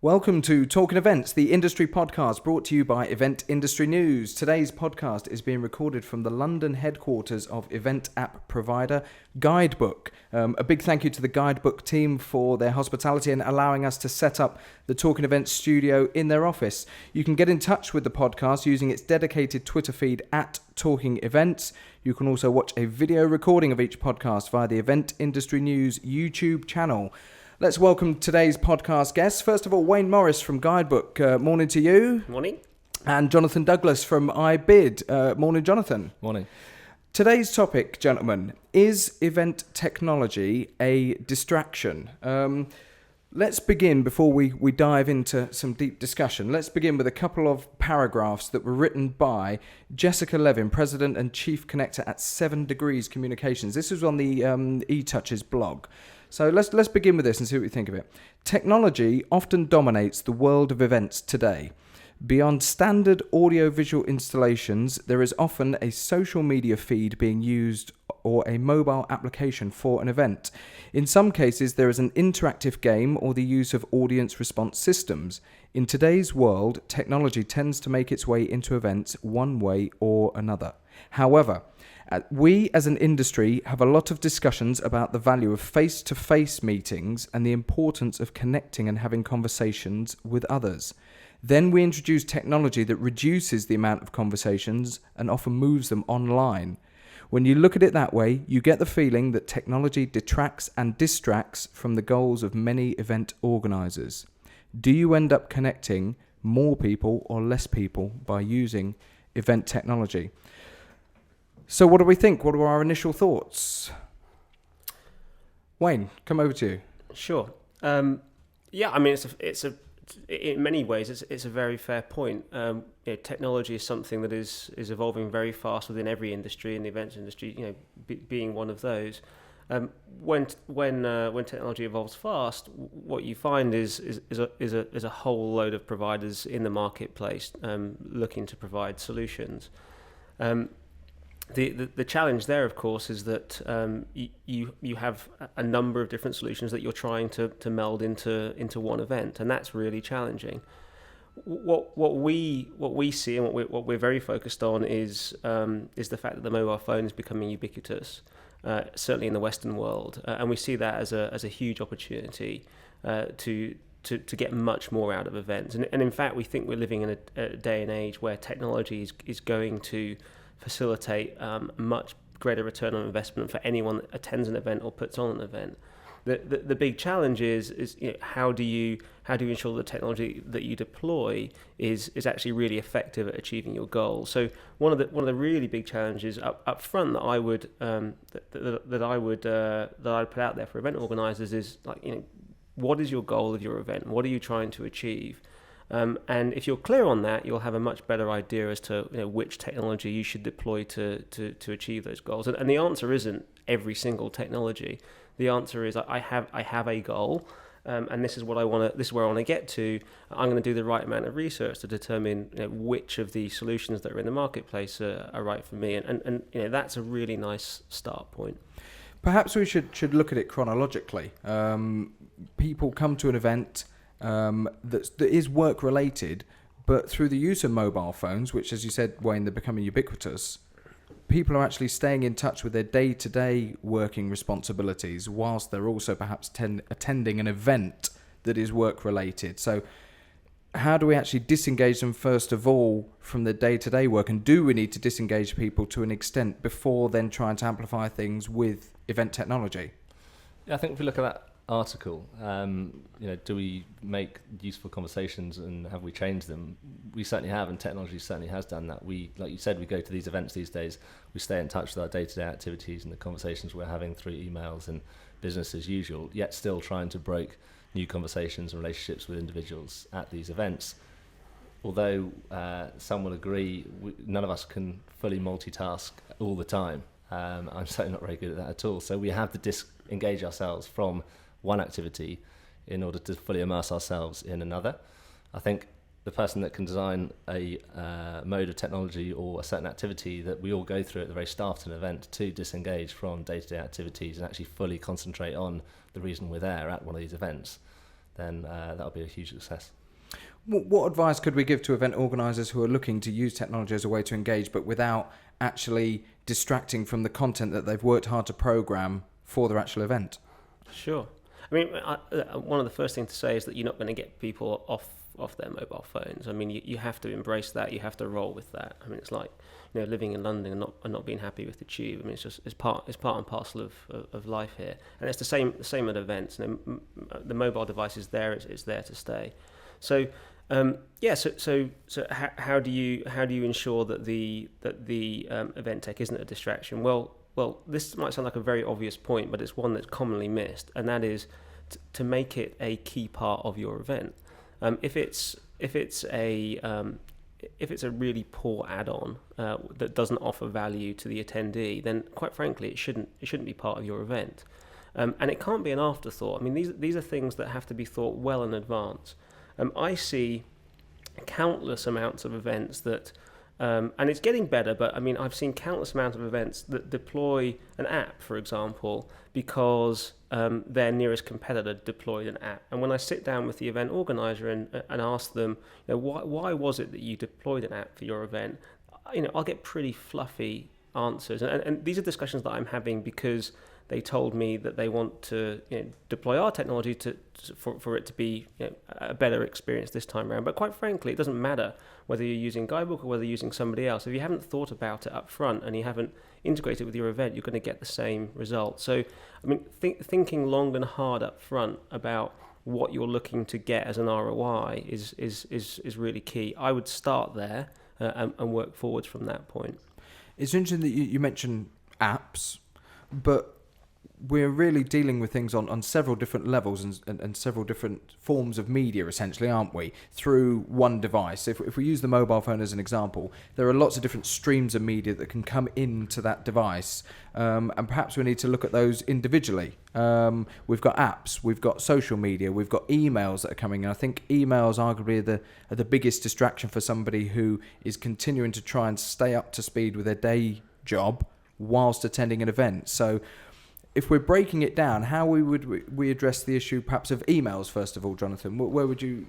Welcome to Talking Events, the industry podcast brought to you by Event Industry News. Today's podcast is being recorded from the London headquarters of event app provider Guidebook. A big thank you to the Guidebook team for their hospitality and allowing us to set up the Talking Events studio in their office. You can get in touch with the podcast using its dedicated Twitter feed at Talking Events. You can also watch a video recording of each podcast via the Event Industry News YouTube channel. Let's welcome today's podcast guests. First of all, Wayne Morris from Guidebook. Morning to you. Morning. And Jonathan Douglas from iBid. Morning, Jonathan. Morning. Today's topic, gentlemen, is event technology a distraction? Let's begin, before we dive into some deep discussion, let's begin with a couple of paragraphs that were written by Jessica Levin, President and Chief Connector at 7 Degrees Communications. This was on the eTouches blog. So let's begin with this and see what we think of it. Technology often dominates the world of events today. Beyond standard audio-visual installations, there is often a social media feed being used or a mobile application for an event. In some cases, there is an interactive game or the use of audience response systems. In today's world, technology tends to make its way into events one way or another. However, we as an industry have a lot of discussions about the value of face-to-face meetings and the importance of connecting and having conversations with others. Then we introduce technology that reduces the amount of conversations and often moves them online. When you look at it that way, you get the feeling that technology detracts and distracts from the goals of many event organisers. Do you end up connecting more people or less people by using event technology? So what do we think? What are our initial thoughts? Wayne, come over to you. Sure. Yeah, I mean, it's in many ways, it's a very fair point. Technology is something that is evolving very fast within every industry, and the events industry, being one of those. When technology evolves fast, what you find is a whole load of providers in the marketplace looking to provide solutions. The challenge there, of course, is that you have a number of different solutions that you're trying to meld into one event, and that's really challenging. What we see and what we're very focused on is the fact that the mobile phone is becoming ubiquitous, certainly in the Western world, and we see that as a huge opportunity to get much more out of events. And in fact, we think we're living in a day and age where technology is going to facilitate much greater return on investment for anyone that attends an event or puts on an event. The big challenge is how do you ensure the technology that you deploy is actually really effective at achieving your goals. So one of the really big challenges up front that I would that I'd put out there for event organisers is what is your goal of your event? What are you trying to achieve? And if you're clear on that, you'll have a much better idea as to which technology you should deploy to achieve those goals. And the answer isn't every single technology. The answer is I have a goal, and this is what I want to. This is where I want to get to. I'm going to do the right amount of research to determine which of the solutions that are in the marketplace are right for me. And that's a really nice start point. Perhaps we should look at it chronologically. People come to an event that is work related, but through the use of mobile phones, which, as you said, Wayne, they're becoming ubiquitous, people are actually staying in touch with their day-to-day working responsibilities whilst they're also perhaps attending an event that is work related. So how do we actually disengage them first of all from the day-to-day work, and do we need to disengage people to an extent before then trying to amplify things with event technology? Yeah, I think if we look at that article, do we make useful conversations and have we changed them? We certainly have, and technology certainly has done that. We, like you said, we go to these events these days, we stay in touch with our day-to-day activities and the conversations we're having through emails and business as usual, yet still trying to break new conversations and relationships with individuals at these events. Although some will agree, none of us can fully multitask all the time. I'm certainly not very good at that at all. So we have to disengage ourselves from one activity in order to fully immerse ourselves in another. I think the person that can design a mode of technology or a certain activity that we all go through at the very start of an event to disengage from day-to-day activities and actually fully concentrate on the reason we're there at one of these events, then that'll be a huge success. What advice could we give to event organisers who are looking to use technology as a way to engage, but without actually distracting from the content that they've worked hard to program for their actual event? Sure. I mean, one of the first things to say is that you're not going to get people off their mobile phones. I mean, you have to embrace that. You have to roll with that. I mean, it's like, living in London and not being happy with the tube. I mean, it's part and parcel of life here, and it's the same at events. The mobile device is there. It's there to stay. So how do you ensure that the event tech isn't a distraction? Well, this might sound like a very obvious point, but it's one that's commonly missed, and that is to make it a key part of your event. If it's a really poor add-on that doesn't offer value to the attendee, then quite frankly, it shouldn't be part of your event, and it can't be an afterthought. I mean, these are things that have to be thought well in advance. I see countless amounts of events that, and it's getting better, but I mean, I've seen countless amounts of events that deploy an app, for example, because their nearest competitor deployed an app. And when I sit down with the event organizer and ask them, why was it that you deployed an app for your event, I'll get pretty fluffy answers. And these are discussions that I'm having because they told me that they want to deploy our technology for it to be a better experience this time around. But quite frankly, it doesn't matter whether you're using Guidebook or whether you're using somebody else. If you haven't thought about it up front and you haven't integrated it with your event, you're going to get the same result. So, I mean, thinking long and hard up front about what you're looking to get as an ROI is really key. I would start there and work forwards from that point. It's interesting that you mentioned apps, but we're really dealing with things on several different levels and several different forms of media, essentially, aren't we? Through one device. If we use the mobile phone as an example, there are lots of different streams of media that can come into that device, and perhaps we need to look at those individually. We've got apps, we've got social media, we've got emails that are coming in. I think emails arguably are the biggest distraction for somebody who is continuing to try and stay up to speed with their day job whilst attending an event. So if we're breaking it down, how would we address the issue perhaps of emails first of all, Jonathan? Where would you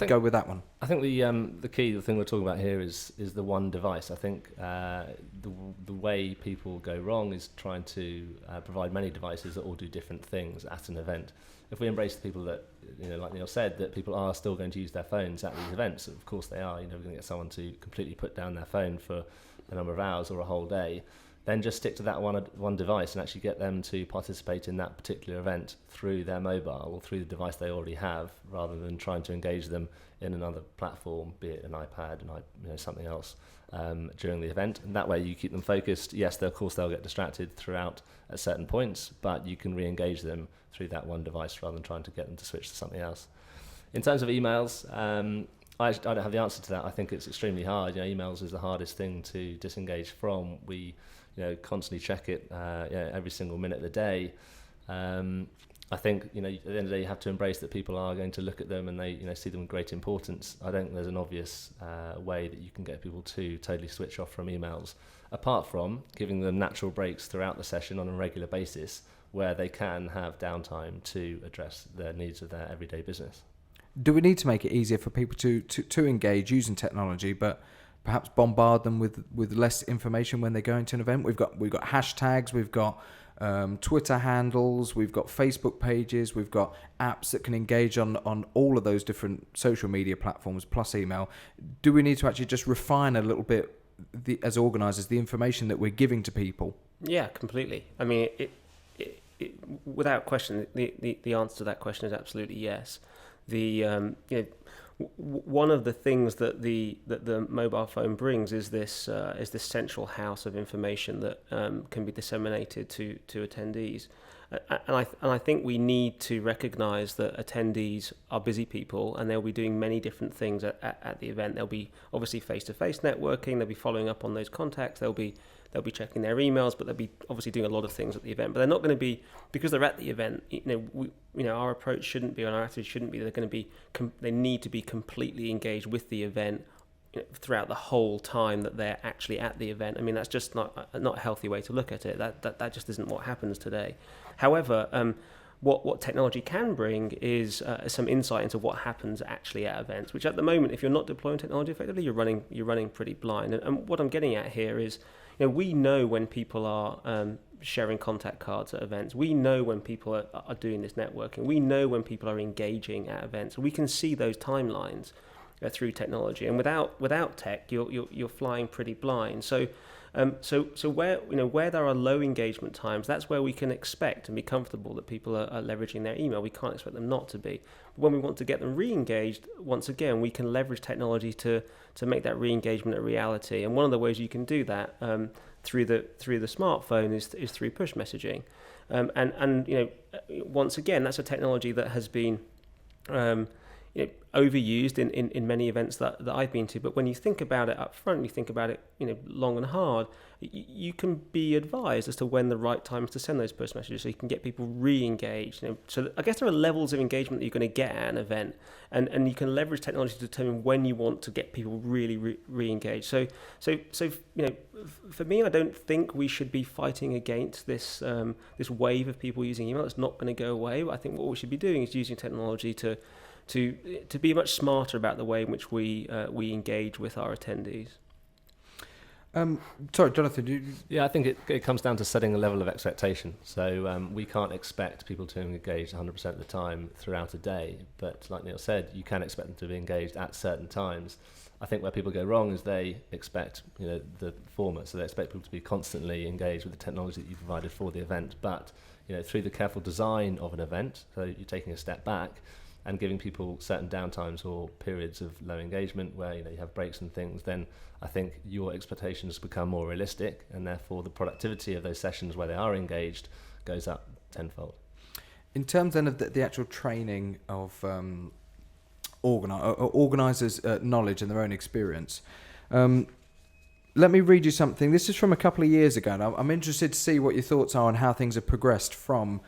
go with that one? I think the thing we're talking about here is the one device. I think the way people go wrong is trying to provide many devices that all do different things at an event. If we embrace the people that, like Neil said, that people are still going to use their phones at these events, of course they are. We're going to get someone to completely put down their phone for a number of hours or a whole day. Then just stick to that one device and actually get them to participate in that particular event through their mobile or through the device they already have, rather than trying to engage them in another platform, be it an iPad and something else during the event. And that way you keep them focused. Yes, of course they'll get distracted throughout at certain points, but you can re-engage them through that one device rather than trying to get them to switch to something else. In terms of emails, I don't have the answer to that. I think it's extremely hard. emails is the hardest thing to disengage from. We constantly check it every single minute of the day. I think at the end of the day you have to embrace that people are going to look at them and they see them with great importance. I don't think there's an obvious way that you can get people to totally switch off from emails, apart from giving them natural breaks throughout the session on a regular basis where they can have downtime to address their needs of their everyday business. Do we need to make it easier for people to engage using technology, but perhaps bombard them with less information when they go into an event? We've got hashtags, we've got Twitter handles, we've got Facebook pages, we've got apps that can engage on all of those different social media platforms plus email. Do we need to actually just refine a little bit, as organisers, the information that we're giving to people? Yeah, completely. I mean, without question, the answer to that question is absolutely yes. One of the things that the mobile phone brings is this central house of information that can be disseminated to attendees, and I think we need to recognise that attendees are busy people and they'll be doing many different things at the event. They'll be obviously face-to-face networking. They'll be following up on those contacts. They'll be checking their emails, but they'll be obviously doing a lot of things at the event. But they're not going to be, because they're at the event. Our approach shouldn't be, and our attitude shouldn't be. They're going to be. They need to be completely engaged with the event throughout the whole time that they're actually at the event. I mean, that's just not a healthy way to look at it. That just isn't what happens today. However, what technology can bring is some insight into what happens actually at events, which at the moment, if you're not deploying technology effectively, you're running pretty blind. And what I'm getting at here is, we know when people are sharing contact cards at events. We know when people are doing this networking. We know when people are engaging at events. We can see those timelines through technology. And without tech, you're flying pretty blind. So where there are low engagement times, that's where we can expect and be comfortable that people are leveraging their email. We can't expect them not to be. But when we want to get them re-engaged, once again, we can leverage technology to make that re-engagement a reality. And one of the ways you can do that through the smartphone is through push messaging. And once again, that's a technology that has been overused in many events that I've been to. But when you think about it up front, you think about it long and hard, you can be advised as to when the right time is to send those push messages, so you can get people re-engaged. So I guess there are levels of engagement that you're going to get at an event, and you can leverage technology to determine when you want to get people really re-engaged. So for me, I don't think we should be fighting against this wave of people using email. It's not going to go away. But I think what we should be doing is using technology to be much smarter about the way in which we engage with our attendees. Sorry, Jonathan. Yeah, I think it comes down to setting a level of expectation. So we can't expect people to engage 100% of the time throughout a day. But like Neil said, you can expect them to be engaged at certain times. I think where people go wrong is they expect the former. So they expect people to be constantly engaged with the technology that you provided for the event. But through the careful design of an event, so you're taking a step back and giving people certain downtimes or periods of low engagement where you have breaks and things, then I think your expectations become more realistic, and therefore the productivity of those sessions where they are engaged goes up tenfold. In terms then of the actual training of organisers' knowledge and their own experience, let me read you something. This is from a couple of years ago, and I'm interested to see what your thoughts are on how things have progressed from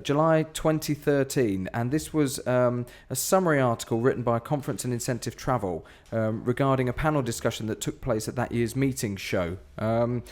July 2013, and this was a summary article written by Conference and Incentive Travel regarding a panel discussion that took place at that year's meeting show. And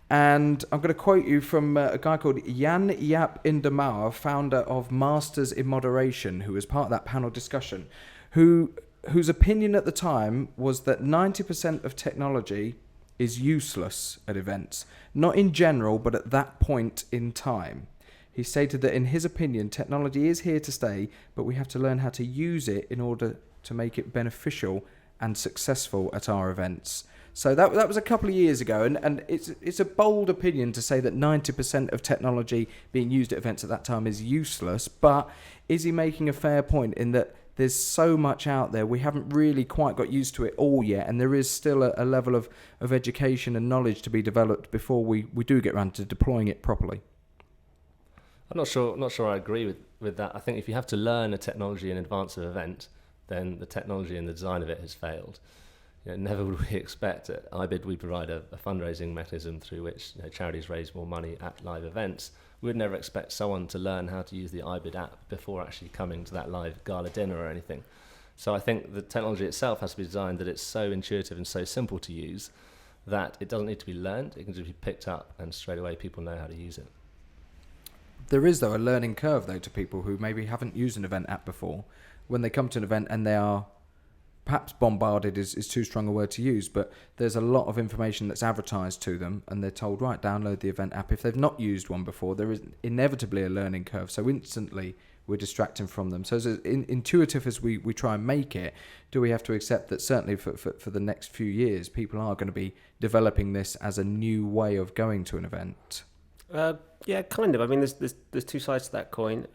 I'm going to quote you from a guy called Jan Jaap Indemauer, founder of Masters in Moderation, who was part of that panel discussion, whose opinion at the time was that 90% of technology is useless at events, not in general, but at that point in time. He stated that in his opinion, technology is here to stay, but we have to learn how to use it in order to make it beneficial and successful at our events. So that was a couple of years ago, and it's a bold opinion to say that 90% of technology being used at events at that time is useless, but is he making a fair point in that there's so much out there, we haven't really quite got used to it all yet, and there is still a level of education and knowledge to be developed before we do get around to deploying it properly? I'm not sure I agree with that. I think if you have to learn a technology in advance of an event, then the technology and the design of it has failed. Never would we expect at iBid we provide a fundraising mechanism through which charities raise more money at live events. We would never expect someone to learn how to use the iBid app before actually coming to that live gala dinner or anything. So I think the technology itself has to be designed that it's so intuitive and so simple to use that it doesn't need to be learned. It can just be picked up and straight away people know how to use it. There is, though, a learning curve, though, to people who maybe haven't used an event app before. When they come to an event and they are perhaps bombarded is too strong a word to use, but there's a lot of information that's advertised to them and they're told, right, download the event app. If they've not used one before, there is inevitably a learning curve. So instantly we're distracting from them. So as intuitive as we try and make it, do we have to accept that certainly for the next few years, people are going to be developing this as a new way of going to an event? Yeah, kind of. I mean, there's two sides to that coin.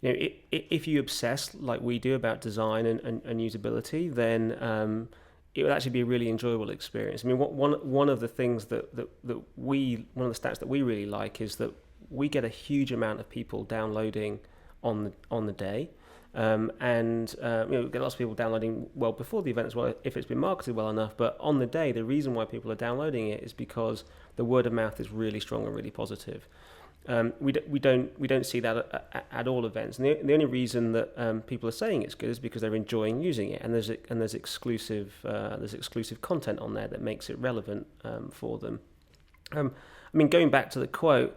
If you obsess like we do about design and usability, then it would actually be a really enjoyable experience. I mean, one of the things one of the stats that we really like is that we get a huge amount of people downloading on the day. We get lots of people downloading well before the event as well, if it's been marketed well enough. But on the day, the reason why people are downloading it is because the word of mouth is really strong and really positive. We don't see that at all events, and the only reason that people are saying it's good is because they're enjoying using it, and there's exclusive content on there that makes it relevant for them. I mean, going back to the quote,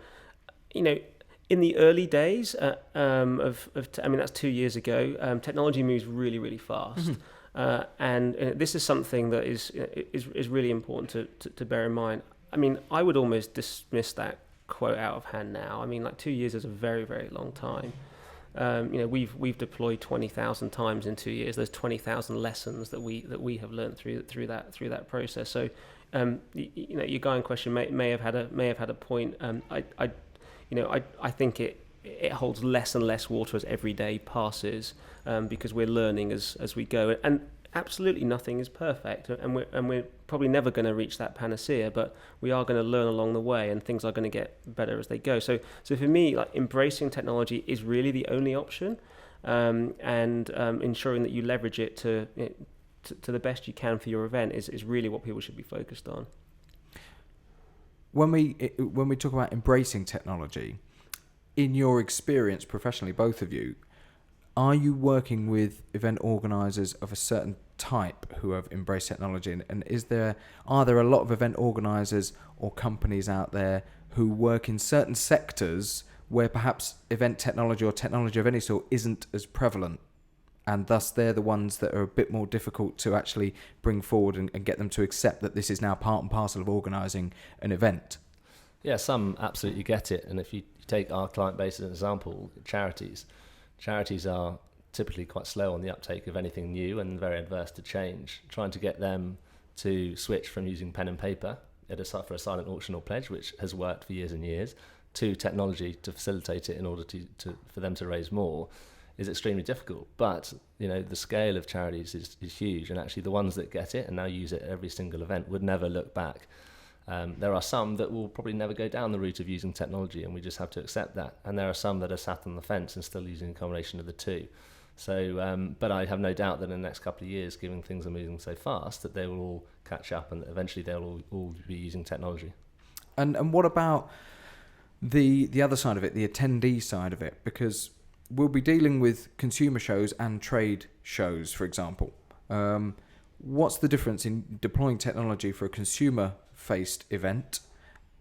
In the early days I mean, that's 2 years ago, technology moves really, really fast. And this is something that is really important to bear in mind. I mean, I would almost dismiss that quote out of hand now. I mean, like 2 years is a very, very long time. We've deployed 20,000 times in 2 years. There's 20,000 lessons that we have learned through that process. So, your guy in question may have had a point. I think it holds less and less water as every day passes, because we're learning as we go. And absolutely nothing is perfect, and we're probably never going to reach that panacea, but we are going to learn along the way, and things are going to get better as they go. So for me, like, embracing technology is really the only option, and ensuring that you leverage it to the best you can for your event is really what people should be focused on. When we talk about embracing technology, in your experience professionally, both of you, are you working with event organisers of a certain type who have embraced technology? And are there a lot of event organisers or companies out there who work in certain sectors where perhaps event technology or technology of any sort isn't as prevalent, and thus they're the ones that are a bit more difficult to actually bring forward and get them to accept that this is now part and parcel of organising an event? Yeah, some absolutely get it. And if you take our client base as an example, charities are typically quite slow on the uptake of anything new and very adverse to change. Trying to get them to switch from using pen and paper for a silent auction or pledge, which has worked for years and years, to technology to facilitate it in order for them to raise more, is extremely difficult. But the scale of charities is huge, and actually the ones that get it and now use it at every single event would never look back. There are some that will probably never go down the route of using technology, and we just have to accept that. And there are some that are sat on the fence and still using a combination of the two. So, but I have no doubt that in the next couple of years, given things are moving so fast, that they will all catch up, and that eventually they'll all be using technology. And what about the other side of it, the attendee side of it? Because we'll be dealing with consumer shows and trade shows, for example. What's the difference in deploying technology for a consumer-faced event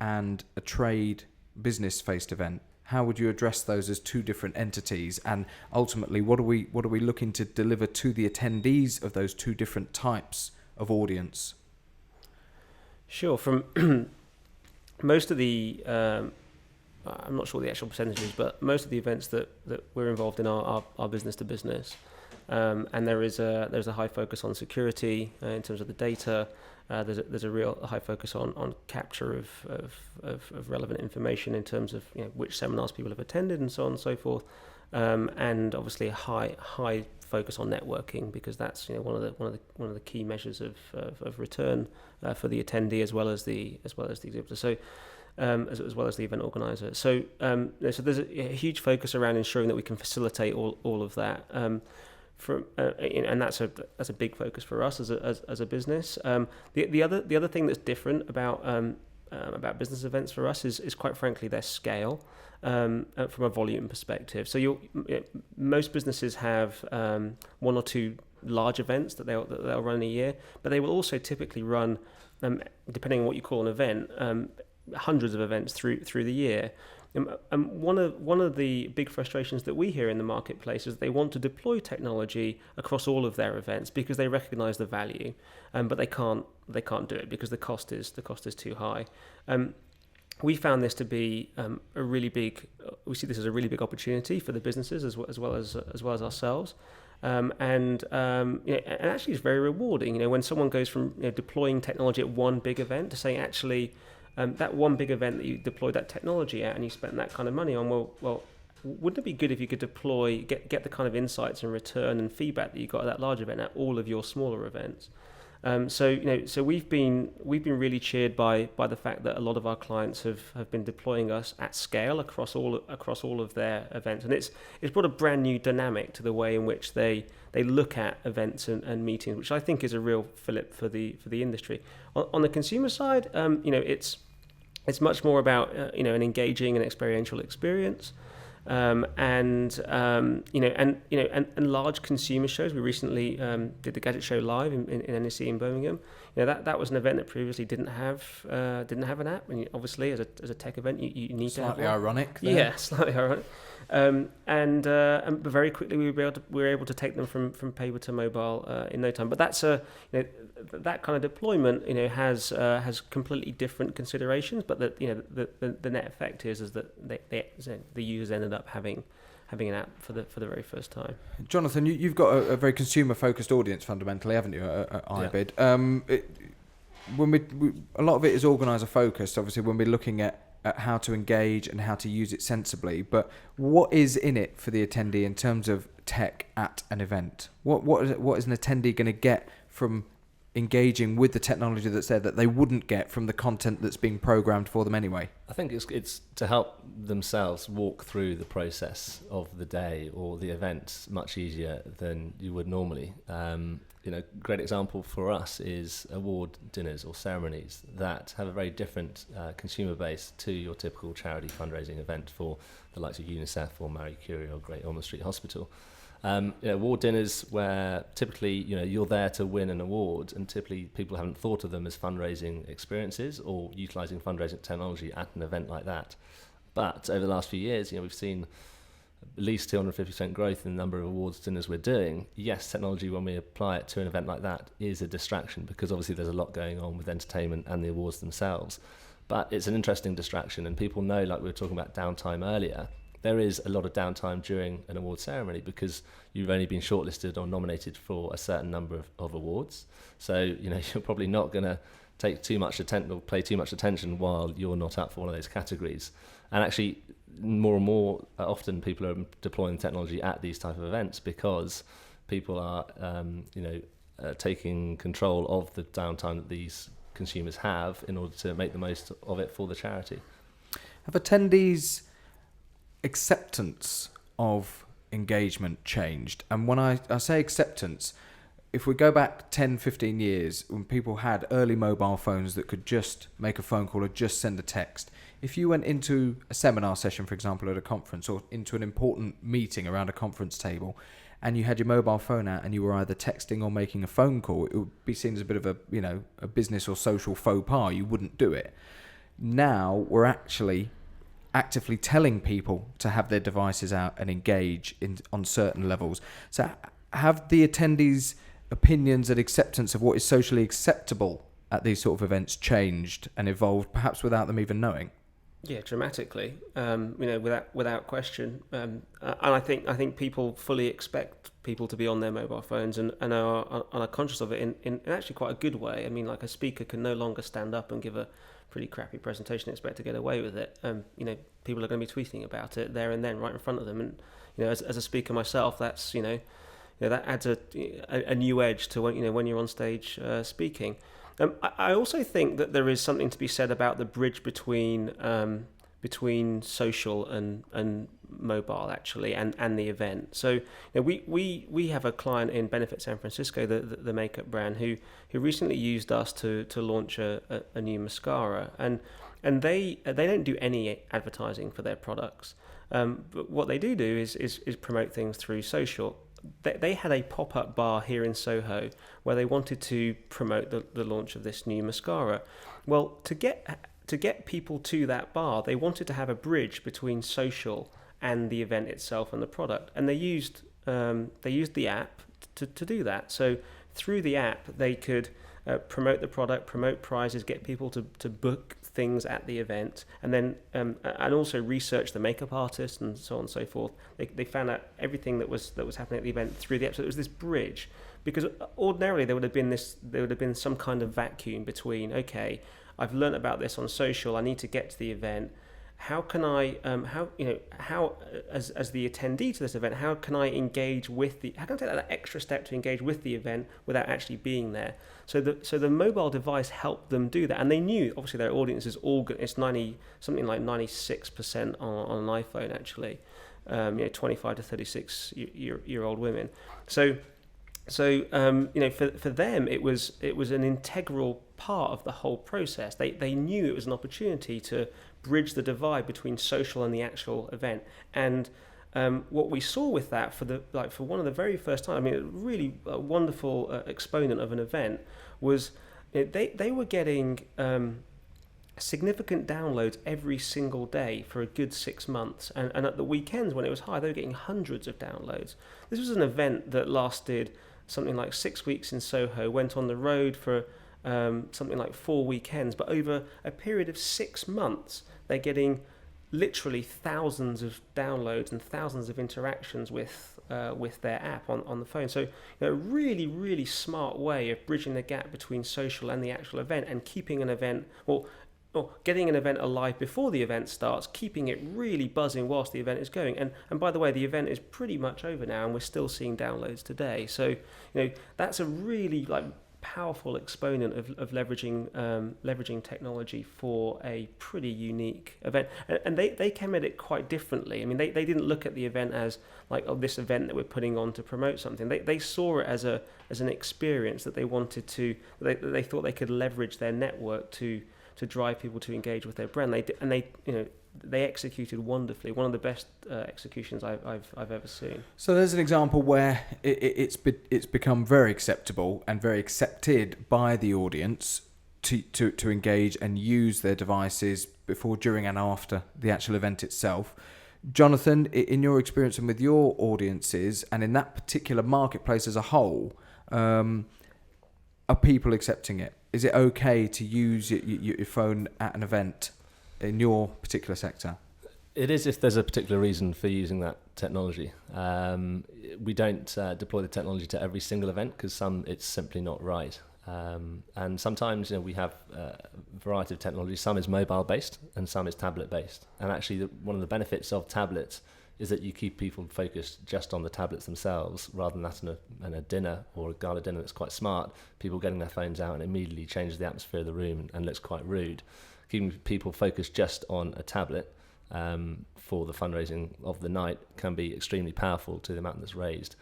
and a trade business-faced event? How would you address those as two different entities? And ultimately, what are we looking to deliver to the attendees of those two different types of audience? Sure. From most of the I'm not sure the actual percentages, but most of the events that we're involved in are business to business, and there's a high focus on security in terms of the data. There's a real high focus on capture of relevant information in terms of which seminars people have attended and so on and so forth, and obviously a high focus on networking, because that's one of the key measures of return for the attendee as well as the exhibitor. So. As well as the event organizer. So there's a huge focus around ensuring that we can facilitate all of that. And that's a big focus for us as a business. The other thing that's different about business events for us is quite frankly their scale from a volume perspective. So most businesses have one or two large events that they'll run a year, but they will also typically run, depending on what you call an event, hundreds of events through the year. And one of the big frustrations that we hear in the marketplace is they want to deploy technology across all of their events because they recognize the value, but they can't do it because the cost is too high. We found this to be we see this as a really big opportunity for the businesses as well as ourselves. And actually it's very rewarding, when someone goes from deploying technology at one big event to saying, actually, that one big event that you deployed that technology at and you spent that kind of money on, well, wouldn't it be good if you could get the kind of insights and return and feedback that you got at that large event at all of your smaller events? So we've been really cheered by the fact that a lot of our clients have been deploying us at scale across all of their events, and it's brought a brand new dynamic to the way in which they look at events and meetings, which I think is a real fillip for the industry. On the consumer side, it's much more about an engaging and experiential experience. And large consumer shows. We recently did the Gadget Show live in NEC in Birmingham. that was an event that previously didn't have an app, and obviously as a tech event you need to have one. Slightly ironic there. Yeah, slightly ironic. But very quickly we were able to take them from paper to mobile in no time. But that's that kind of deployment has completely different considerations. But the net effect is that the users ended up having an app for the very first time. Jonathan, you've got a very consumer focused audience fundamentally, haven't you? At iBid. Yeah. A lot of it is organiser focused. Obviously, when we're looking at how to engage and how to use it sensibly, but what is in it for the attendee in terms of tech at an event? What is an attendee going to get from engaging with the technology that's there that they wouldn't get from the content that's being programmed for them anyway? I think it's to help themselves walk through the process of the day or the event much easier than you would normally. Great example for us is award dinners or ceremonies that have a very different consumer base to your typical charity fundraising event for the likes of UNICEF or Marie Curie or Great Ormond Street Hospital. Award dinners where typically you're there to win an award, and typically people haven't thought of them as fundraising experiences or utilising fundraising technology at an event like that. But over the last few years, we've seen at least 250% growth in the number of awards dinners we're doing. Yes, technology, when we apply it to an event like that, is a distraction because obviously there's a lot going on with entertainment and the awards themselves. But it's an interesting distraction, and people know, like we were talking about downtime earlier, there is a lot of downtime during an award ceremony because you've only been shortlisted or nominated for a certain number of awards. So, you're probably not going to take too much attention or play too much attention while you're not up for one of those categories. And actually, more and more often people are deploying technology at these type of events because people are, taking control of the downtime that these consumers have in order to make the most of it for the charity. Have attendees' acceptance of engagement changed? And when I say acceptance, if we go back 10, 15 years, when people had early mobile phones that could just make a phone call or just send a text, if you went into a seminar session, for example, at a conference, or into an important meeting around a conference table, and you had your mobile phone out and you were either texting or making a phone call, it would be seen as a bit of a business or social faux pas. You wouldn't do it. Now we're actually actively telling people to have their devices out and engage on certain levels. So have the attendees' opinions and acceptance of what is socially acceptable at these sort of events changed and evolved, perhaps without them even knowing? Yeah, dramatically. Without question. And I think people fully expect people to be on their mobile phones and are conscious of it in actually quite a good way. I mean, like a speaker can no longer stand up and give a pretty crappy presentation and expect to get away with it. People are going to be tweeting about it there and then, right in front of them. And as a speaker myself, that's that adds a new edge to when you're on stage speaking. I also think that there is something to be said about the bridge between social and mobile, actually, and the event. So we have a client in Benefit San Francisco, the makeup brand, who recently used us to launch a new mascara, and they don't do any advertising for their products, but what they do is promote things through social. They had a pop-up bar here in Soho where they wanted to promote the launch of this new mascara. Well, to get people to that bar, they wanted to have a bridge between social and the event itself and the product, and they used the app to do that. So through the app, they could promote the product, promote prizes, get people to book things at the event, and then and also research the makeup artist and so on and so forth. They found out everything that was happening at the event through the app. So it was this bridge, because ordinarily there would have been some kind of vacuum between, okay, I've learned about this on social, I need to get to the event. How can I, as the attendee to this event, how can I engage with how can I take that extra step to engage with the event without actually being there? So the mobile device helped them do that, and they knew obviously their audience is it's something like 96% on an iPhone actually, 25 to 36 year old women. So for them it was an integral part of the whole process. They knew it was an opportunity to bridge the divide between social and the actual event. And what we saw with that for one of the very first time, I mean, a really wonderful exponent of an event was they were getting significant downloads every single day for a good 6 months, and at the weekends when it was high, they were getting hundreds of downloads. This was an event that lasted something like 6 weeks in Soho, went on the road for something like 4 weekends, but over a period of 6 months, they're getting literally thousands of downloads and thousands of interactions with their app on the phone. So, a really, really smart way of bridging the gap between social and the actual event, and keeping an event, or getting an event alive before the event starts, keeping it really buzzing whilst the event is going. And by the way, the event is pretty much over now, and we're still seeing downloads today. So, that's a really powerful exponent of leveraging technology for a pretty unique event. And they came at it quite differently. I mean, they didn't look at the event as this event that we're putting on to promote something. They saw it as an experience that they wanted to. They thought they could leverage their network to drive people to engage with their brand. They executed wonderfully. One of the best executions I've ever seen. So there's an example where it's become very acceptable and very accepted by the audience to engage and use their devices before, during, and after the actual event itself. Jonathan, in your experience and with your audiences, and in that particular marketplace as a whole, are people accepting it? Is it okay to use your phone at an event in your particular sector? It is if there's a particular reason for using that technology. We don't deploy the technology to every single event because it's simply not right. And sometimes we have a variety of technology. Some is mobile based and some is tablet based. And actually one of the benefits of tablets is that you keep people focused just on the tablets themselves, rather than that in a dinner or a gala dinner that's quite smart. People getting their phones out and immediately changes the atmosphere of the room and looks quite rude. Keeping people focused just on a tablet for the fundraising of the night can be extremely powerful to the amount that's raised.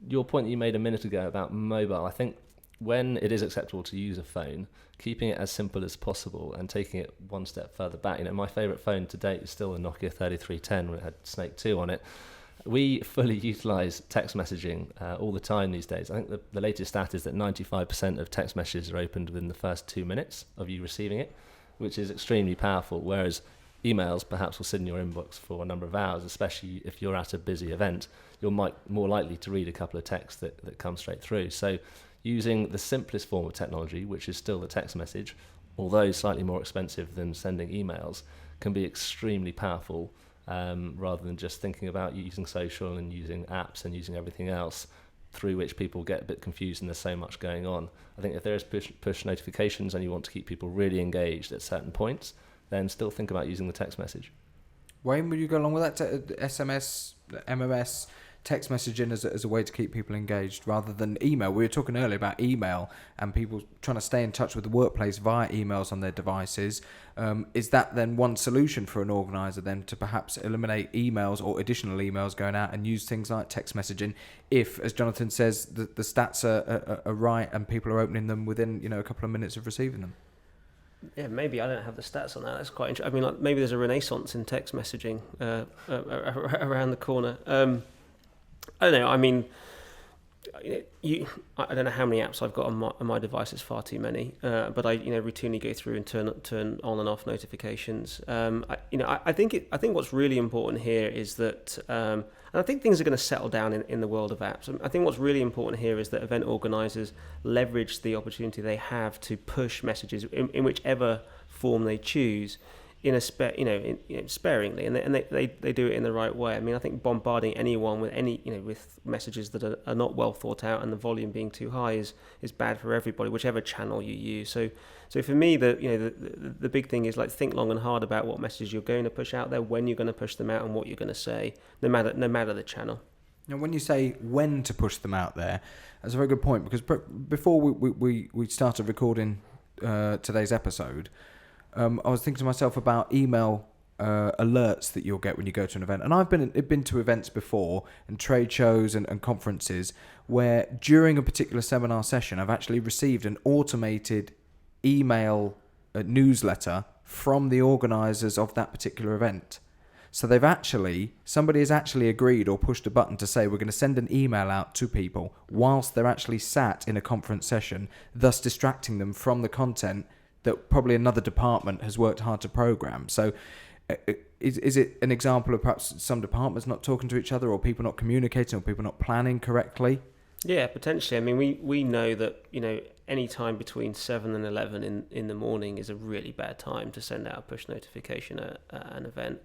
Your point that you made a minute ago about mobile, I think when it is acceptable to use a phone, keeping it as simple as possible and taking it one step further back. My favourite phone to date is still a Nokia 3310 when it had Snake 2 on it. We fully utilise text messaging all the time these days. I think the latest stat is that 95% of text messages are opened within the first 2 minutes of you receiving it, which is extremely powerful, whereas emails perhaps will sit in your inbox for a number of hours, especially if you're at a busy event. You're more likely to read a couple of texts that come straight through. So using the simplest form of technology, which is still the text message, although slightly more expensive than sending emails, can be extremely powerful, rather than just thinking about using social and using apps and using everything else, through which people get a bit confused and there's so much going on. I think if there is push notifications and you want to keep people really engaged at certain points, then still think about using the text message. Wayne, would you go along with that? SMS, MMS, text messaging as a way to keep people engaged rather than email? We were talking earlier about email and people trying to stay in touch with the workplace via emails on their devices. Is that then one solution for an organiser then to perhaps eliminate emails or additional emails going out and use things like text messaging if, as Jonathan says, the stats are right and people are opening them within a couple of minutes of receiving them? Yeah, maybe I don't have the stats on that. That's quite interesting. I mean, maybe there's a renaissance in text messaging around the corner. I don't know. I mean, I don't know how many apps I've got on my device. It's far too many. But I routinely go through and turn on and off notifications. I think what's really important here is that, and I think things are going to settle down in the world of apps. I think what's really important here is that event organisers leverage the opportunity they have to push messages in whichever form they choose, sparingly, and they do it in the right way. I mean, I think bombarding anyone with with messages that are not well thought out and the volume being too high is bad for everybody, whichever channel you use. So for me, the big thing is think long and hard about what messages you're going to push out there, when you're going to push them out, and what you're going to say, no matter the channel. Now, when you say when to push them out there, that's a very good point, because before we started recording today's episode, I was thinking to myself about email alerts that you'll get when you go to an event. And I've been to events before and trade shows and conferences where during a particular seminar session, I've actually received an automated email newsletter from the organisers of that particular event. So somebody has actually agreed or pushed a button to say we're going to send an email out to people whilst they're actually sat in a conference session, thus distracting them from the content that probably another department has worked hard to program. So is it an example of perhaps some departments not talking to each other, or people not communicating, or people not planning correctly? Yeah, potentially. I mean, we know that, any time between 7 and 11 in the morning is a really bad time to send out a push notification at an event.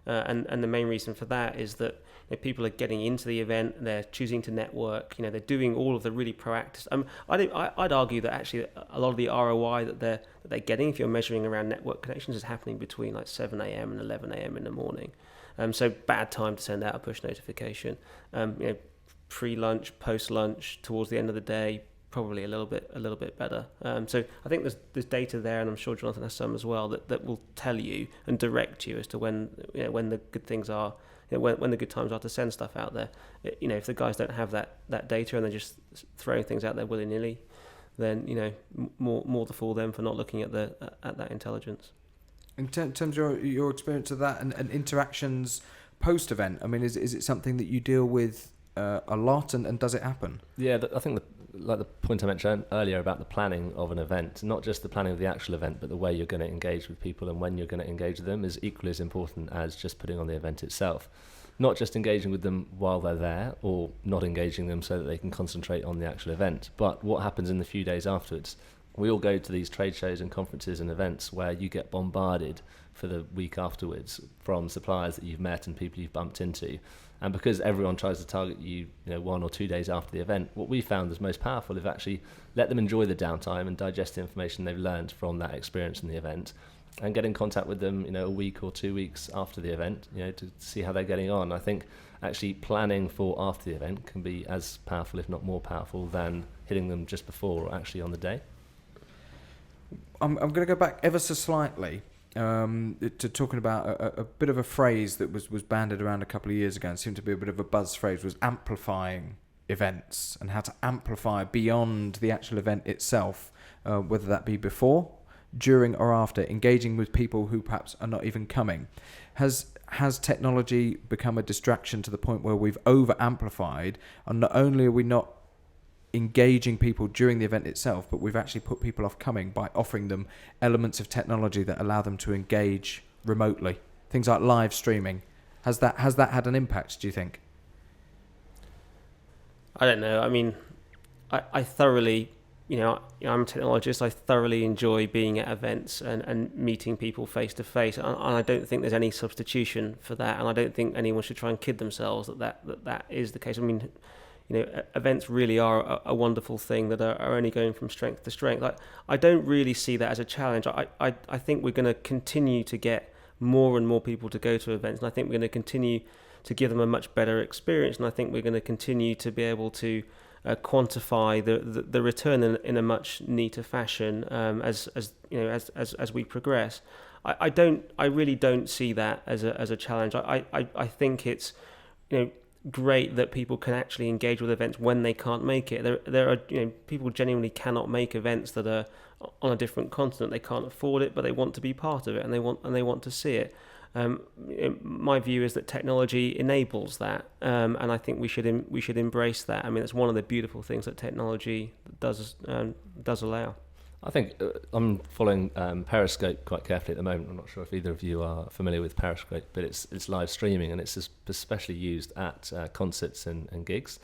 And the main reason for that is that people are getting into the event, they're choosing to network, they're doing all of the really proactive. I'd argue that actually a lot of the ROI that they're getting, if you're measuring around network connections, is happening between like 7 a.m. and 11 a.m. in the morning. So bad time to send out a push notification. Pre-lunch, post-lunch, towards the end of the day, probably a little bit better. So I think there's data there, and I'm sure Jonathan has some as well, that will tell you and direct you as to when the good things are, when the good times are to send stuff out there. If the guys don't have that data and they're just throwing things out there willy-nilly, then more the fool them for not looking at that intelligence. In terms of your experience of that and interactions post-event, I mean, is it something that you deal with a lot, and does it happen? Yeah, I think like the point I mentioned earlier about the planning of an event, not just the planning of the actual event, but the way you're going to engage with people and when you're going to engage with them is equally as important as just putting on the event itself. Not just engaging with them while they're there, or not engaging them so that they can concentrate on the actual event, but what happens in the few days afterwards. We all go to these trade shows and conferences and events where you get bombarded for the week afterwards from suppliers that you've met and people you've bumped into. And because everyone tries to target you, 1 or 2 days after the event, what we found is most powerful is actually let them enjoy the downtime and digest the information they've learned from that experience in the event, and get in contact with them, a week or 2 weeks after the event, to see how they're getting on. I think actually planning for after the event can be as powerful, if not more powerful, than hitting them just before or actually on the day. I'm going to go back ever so slightly to talking about a bit of a phrase that was banded around a couple of years ago and seemed to be a bit of a buzz phrase, was amplifying events, and how to amplify beyond the actual event itself, whether that be before, during or after, engaging with people who perhaps are not even coming. Has technology become a distraction to the point where we've over-amplified, and not only are we not engaging people during the event itself, but we've actually put people off coming by offering them elements of technology that allow them to engage remotely, things like live streaming? Has that had an impact, do you think? I don't know. I mean, I thoroughly, I'm a technologist. I thoroughly enjoy being at events and meeting people face to face, and I don't think there's any substitution for that, and I don't think anyone should try and kid themselves that is the case. I mean, events really are a wonderful thing that are only going from strength to strength. I don't really see that as a challenge. I think we're going to continue to get more and more people to go to events, and I think we're going to continue to give them a much better experience, and I think we're going to continue to be able to quantify the return in a much neater fashion as we progress. I really don't see that as a challenge. I think it's great that people can actually engage with events when they can't make it. There are people genuinely cannot make events that are on a different continent. They can't afford it, but they want to be part of it, and they want to see it. My view is that technology enables that, and I think we should embrace that. I mean, it's one of the beautiful things that technology does allow. I think I'm following Periscope quite carefully at the moment. I'm not sure if either of you are familiar with Periscope, but it's live streaming, and it's especially used at concerts and gigs.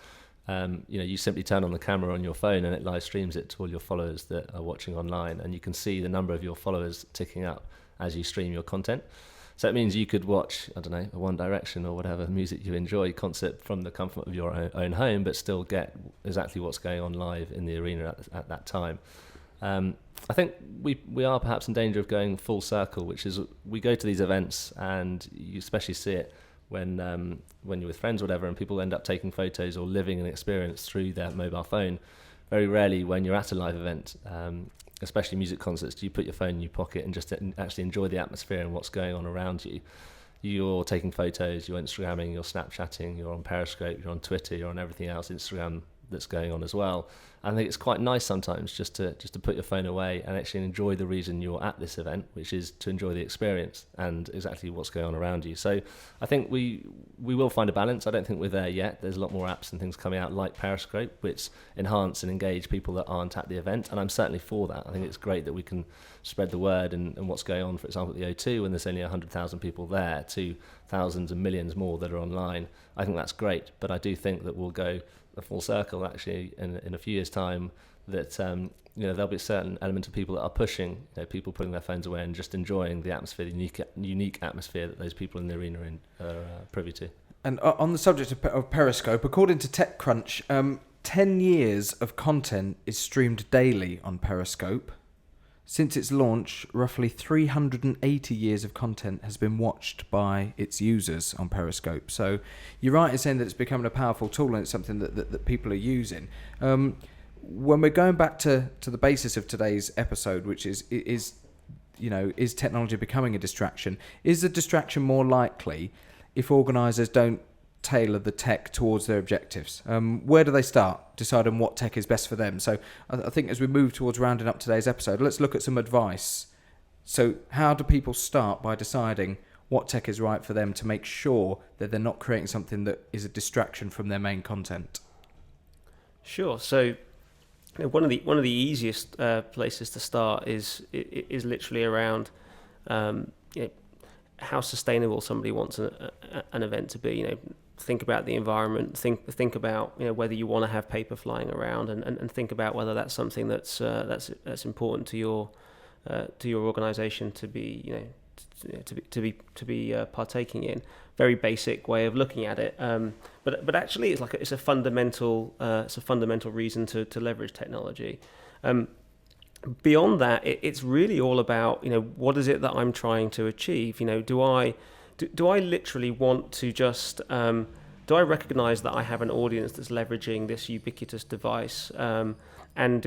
You simply turn on the camera on your phone and it live streams it to all your followers that are watching online, and you can see the number of your followers ticking up as you stream your content. So it means you could watch, I don't know, a One Direction or whatever music you enjoy concert from the comfort of your own home, but still get exactly what's going on live in the arena at that time. I think we are perhaps in danger of going full circle, which is we go to these events and you especially see it when you're with friends or whatever, and people end up taking photos or living an experience through their mobile phone. Very rarely when you're at a live event, especially music concerts, do you put your phone in your pocket and just actually enjoy the atmosphere and what's going on around you. You're taking photos, you're Instagramming, you're Snapchatting, you're on Periscope, you're on Twitter, you're on everything else, Instagram, that's going on as well. I think it's quite nice sometimes just to put your phone away and actually enjoy the reason you're at this event, which is to enjoy the experience and exactly what's going on around you. So I think we will find a balance. I don't think we're there yet. There's a lot more apps and things coming out like Periscope, which enhance and engage people that aren't at the event, and I'm certainly for that. I think it's great that we can spread the word and what's going on, for example, at the O2, when there's only 100,000 people there to thousands and millions more that are online. I think that's great, but I do think that we'll go a full circle actually in a few years' time, that there'll be a certain element of people that are pushing, people putting their phones away and just enjoying the atmosphere, the unique atmosphere that those people in the arena are privy to. And on the subject of Periscope, according to TechCrunch, 10 years of content is streamed daily on Periscope. Since its launch, roughly 380 years of content has been watched by its users on Periscope. So you're right in saying that it's becoming a powerful tool and it's something that people are using. When we're going back to the basis of today's episode, which is technology becoming a distraction? Is the distraction more likely if organisers don't tailor the tech towards their objectives? Where do they start deciding what tech is best for them? So I think as we move towards rounding up today's episode, let's look at some advice. So how do people start by deciding what tech is right for them to make sure that they're not creating something that is a distraction from their main content? Sure. So one of the easiest places to start is literally around how sustainable somebody wants an event to be. Think about the environment. Think about whether you want to have paper flying around, and think about whether that's something that's important to your organisation to be partaking in. Very basic way of looking at it, but actually it's a fundamental reason to leverage technology. Beyond that, it's really all about what is it that I'm trying to achieve. Do I literally want to just do I recognize that I have an audience that's leveraging this ubiquitous device, and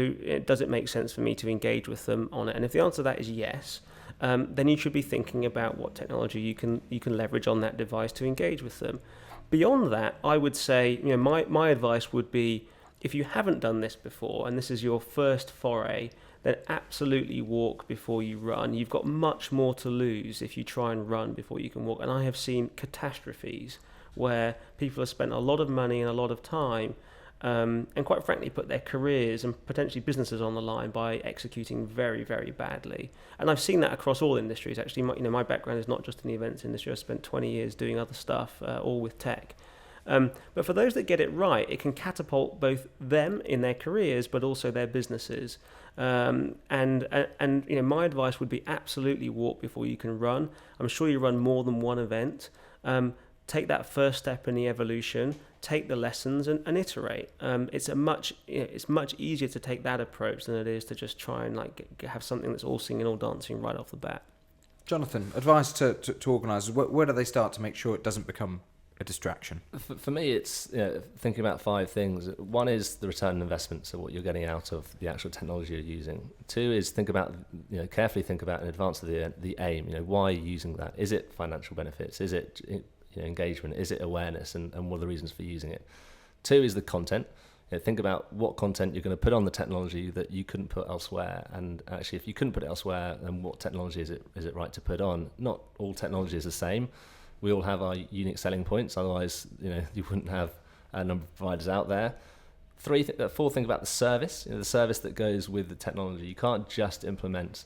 does it make sense for me to engage with them on it? And if the answer to that is yes, then you should be thinking about what technology you can leverage on that device to engage with them. Beyond that, I would say my advice would be, if you haven't done this before and this is your first foray, then absolutely walk before you run. You've got much more to lose if you try and run before you can walk. And I have seen catastrophes where people have spent a lot of money and a lot of time, and quite frankly put their careers and potentially businesses on the line by executing very, very badly. And I've seen that across all industries. Actually, my background is not just in the events industry. I spent 20 years doing other stuff, all with tech. But for those that get it right, it can catapult both them in their careers, but also their businesses. And my advice would be absolutely walk before you can run. I'm sure you run more than one event. Take that first step in the evolution, take the lessons and iterate. It's much easier to take that approach than it is to just try and have something that's all singing, all dancing right off the bat. Jonathan, advice to organisers, where do they start to make sure it doesn't become a distraction? For me, it's thinking about 5 things. One is the return on investment, so what you're getting out of the actual technology you're using. 2 is carefully think about in advance of the aim. Why are you using that? Is it financial benefits? Is it engagement? Is it awareness? And what are the reasons for using it? 2 is the content. Think about what content you're going to put on the technology that you couldn't put elsewhere. And actually, if you couldn't put it elsewhere, then what technology is it right to put on? Not all technology is the same. We all have our unique selling points. Otherwise, you wouldn't have a number of providers out there. 4, think about the service. The service that goes with the technology. You can't just implement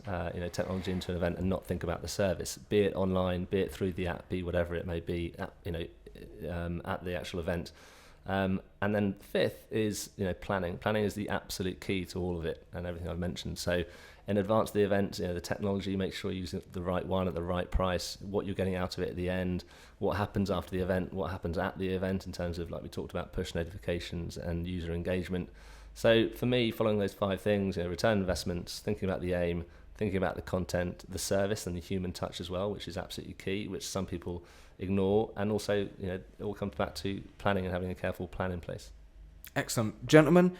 technology into an event and not think about the service. Be it online, be it through the app, be whatever it may be. At the actual event. And then 5th is planning. Planning is the absolute key to all of it and everything I've mentioned. So in advance of the event, the technology, make sure you're using the right one at the right price, what you're getting out of it at the end, what happens after the event, what happens at the event in terms of, like we talked about, push notifications and user engagement. So for me, following those 5 things, return investments, thinking about the aim, thinking about the content, the service and the human touch as well, which is absolutely key, which some people ignore, and also it all comes back to planning and having a careful plan in place. Excellent. Gentlemen,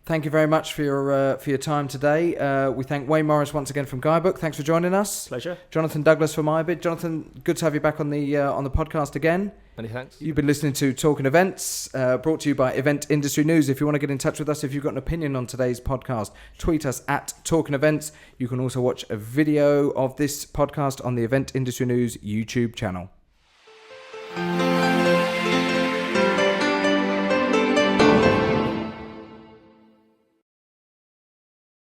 Thank you very much for your time today. We thank Wayne Morris once again from Guidebook. Thanks for joining us. Pleasure. Jonathan Douglas from iBid. Jonathan, good to have you back on the podcast again. Many thanks. You've been listening to Talking Events, brought to you by Event Industry News. If you want to get in touch with us, if you've got an opinion on today's podcast, tweet us at Talking Events. You can also watch a video of this podcast on the Event Industry News YouTube channel.